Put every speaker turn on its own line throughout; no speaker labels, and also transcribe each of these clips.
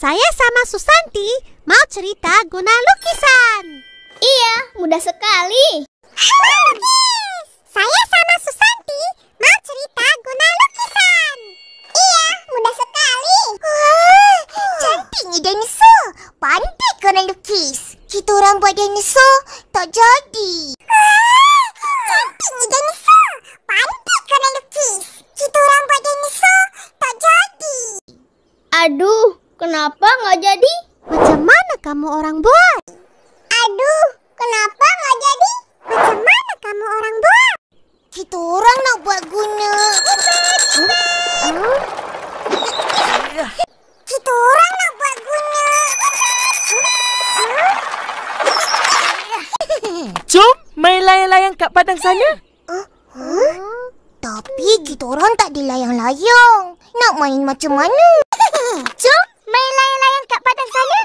Saya sama Susanti mau cerita guna lukisan.
Iya, mudah sekali.
Halo Lukis, saya sama Susanti mau cerita guna lukisan. Iya, mudah sekali. Wah, cantiknya dinosaur. Pandai korang lukis. Kita orang buat dinosaur tak jadi. Wah, cantiknya dinosaur. Pandai korang lukis. Kita orang buat dinosaur tak jadi.
Aduh, kenapa nggak jadi?
Macam mana kamu orang buat?
Aduh, kenapa nggak jadi? Macam mana kamu orang buat? Kita orang nak buat guna. Kita orang nak buat guna.
Jom main layang-layang kat padang sana.
Tapi kita orang tak dilayang-layang. Nak main macam mana?
Jom main layang-layang kat padang sana.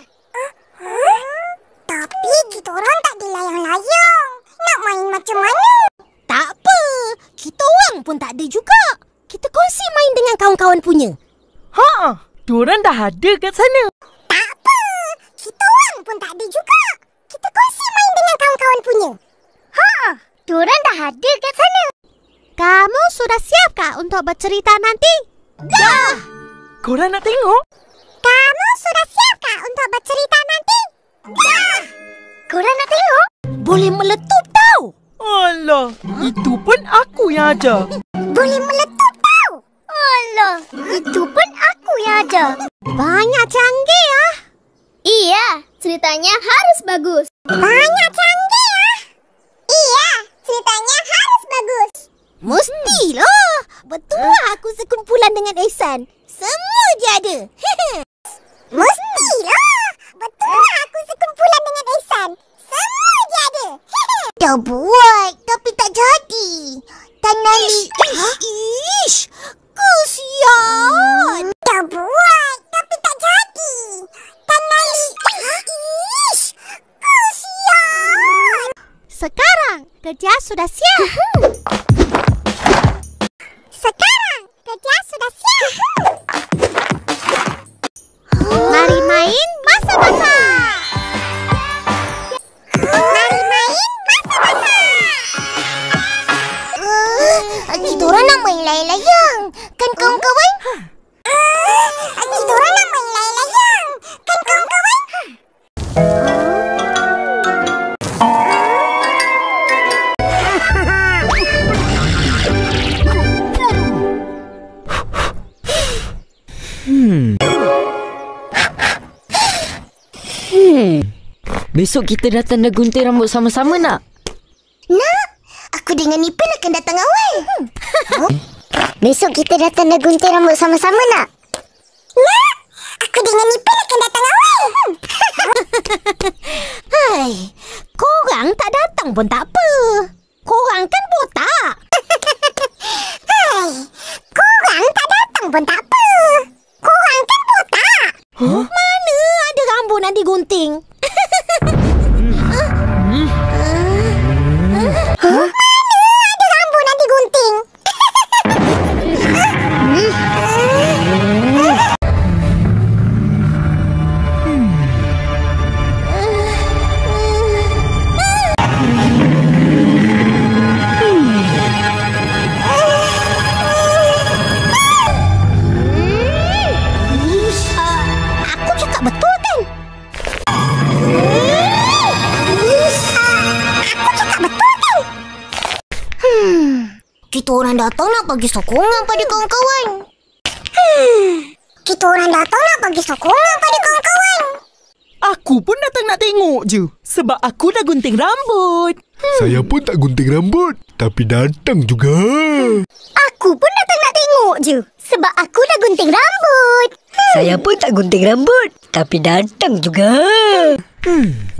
Tapi kita orang tak dilayang-layang. Nak main macam mana?
Tak apa, kita orang pun tak ada juga. Kita kongsi main dengan kawan-kawan punya.
Ha, diorang dah ada kat sana.
Tak apa, kita orang pun tak ada juga. Kita kongsi main dengan kawan-kawan punya.
Diorang dah ada kat sana.
Kamu sudah siapkah untuk bercerita nanti?
Dah! Korang nak tengok?
Kamu sudah siapkah untuk bercerita nanti?
Dah! Korang nak tengok?
Boleh meletup tau.
Alah, itu pun aku yang ajar.
Boleh meletup tau.
Alah, itu pun aku yang ajar.
Banyak canggih ah.
Iya, ceritanya harus bagus.
Banyak canggih ah. Iya, ceritanya harus bagus.
Mestilah. Betul aku sekumpulan dengan Ehsan. Semua dia ada.
Mestilah. Betul aku sekumpulan dengan Ehsan. Semua dia ada. Dah buat tapi tak jadi. Tanali.
Ish, kesian.
Dah buat tapi tak jadi. Tanali. Ish. Kesian.
Sekarang kerja sudah siap.
Sekarang kerja sudah siap.
Mari main masak-masak.
Mari main masak-masak. Kita orang nak main layang-layang. Kan kawan-kawan? Kita orang nak main layang-layang. Kan kawan-kawan?
Besok kita datang dah gunting rambut sama-sama nak?
Nak, aku dengan Nipin akan datang awal. Besok kita datang dah gunting rambut sama-sama nak? Nak, aku dengan Nipin akan datang awal.
Hai, korang tak datang pun tak apa. Korang kan botak.
Hai, korang tak datang pun tak apa. Korang kan botak.
Mana ada rambut nak digunting?
Mana ada rambut nak digunting?
Aku cakap betul kan?
Aku cakap betul kan? Kita orang datang nak bagi sokongan pada kawan-kawan. Kita orang datang nak bagi sokongan pada kawan-kawan.
Aku pun datang nak tengok je. Sebab aku dah gunting rambut.
Saya pun tak gunting rambut, tapi datang juga.
Aku pun datang nak tengok je. Sebab aku dah gunting rambut.
Saya pun tak gunting rambut, tapi datang juga.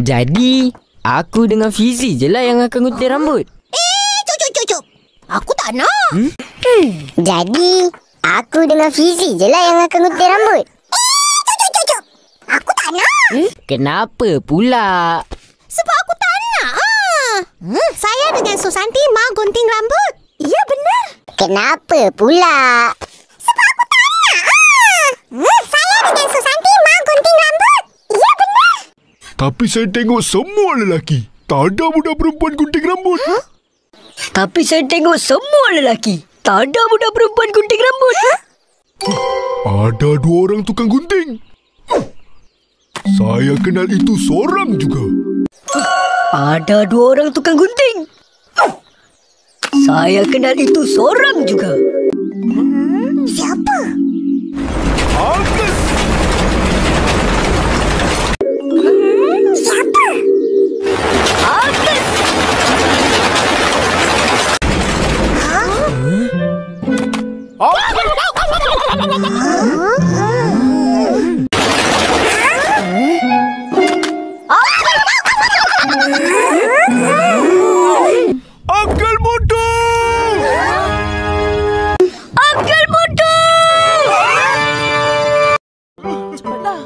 Jadi, aku dengan Fizi je lah yang akan gunting rambut.
Cucuk. Aku tak nak.
Jadi, aku dengan Fizi je lah yang akan gunting rambut. Cucuk. Aku tak nak.
Kenapa pula?
Sebab aku tak nak. Saya dengan Susanti mau gunting rambut.
Ya benar.
Kenapa pula? Sebab aku tak nak. Saya dengan Susanti mau gunting
Tapi saya tengok semua lelaki. Tak ada budak perempuan gunting rambut.
Tapi saya tengok semua lelaki. Tak ada budak perempuan gunting rambut.
Ada 2 orang tukang gunting. Saya kenal itu seorang juga.
Ada 2 orang tukang gunting. Saya kenal itu seorang juga.
Siapa?
Agus!
Siapa?
Agus!
Uncle Moto!
Uncle Moto!
Cepatlah.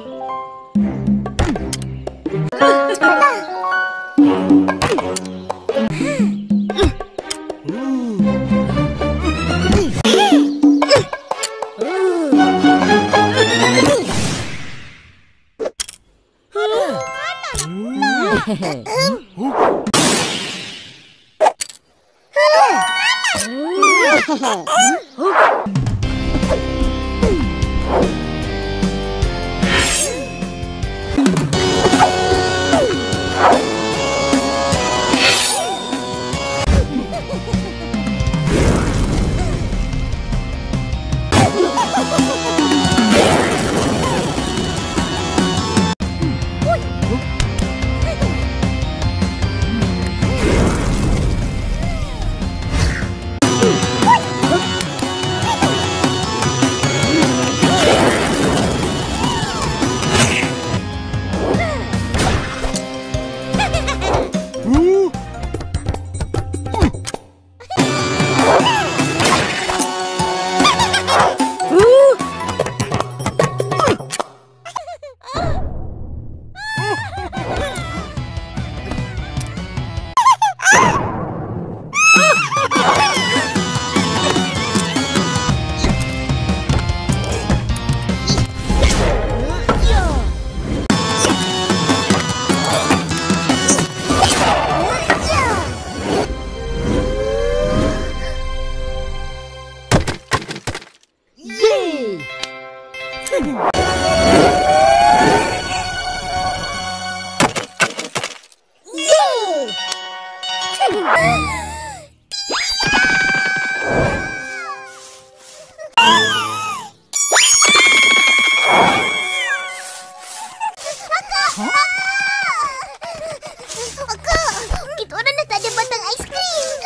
Kita orang dah tak ada batang aiskrim.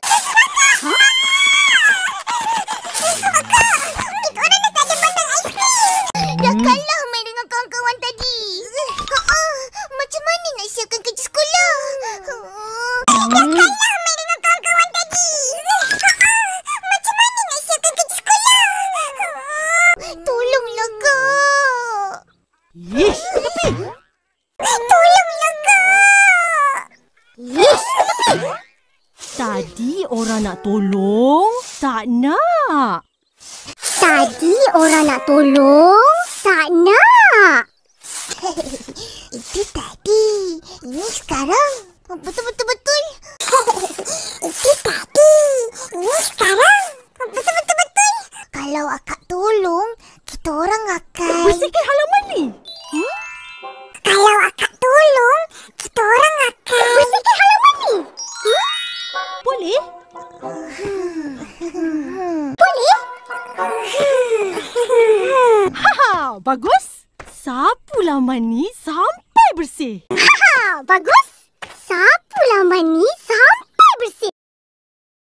Dah kalah main dengan kawan-kawan tadi. Macam mana nak siapkan kerja sekolah? Dah kalah main dengan kawan-kawan tadi. Macam mana nak siapkan kerja sekolah? Tolonglah, Kak.
Yish, ke tepi.
Tolonglah, Kak.
Tadi orang nak tolong, tak nak.
Tadi orang nak tolong, tak nak. Itu tadi. Ini sekarang. Betul-betul-betul. Itu tadi. Ini sekarang. Betul-betul-betul. Kalau akak tolong, kita orang akan...
Bersihkan halaman ni.
Kalau akak tolong, kita orang akan... Bersihkan halaman ni.
Boleh?
Boleh?
Haha, bagus. Sapu laman ni sampai bersih.
Ha, bagus. Sapu laman ni sampai bersih.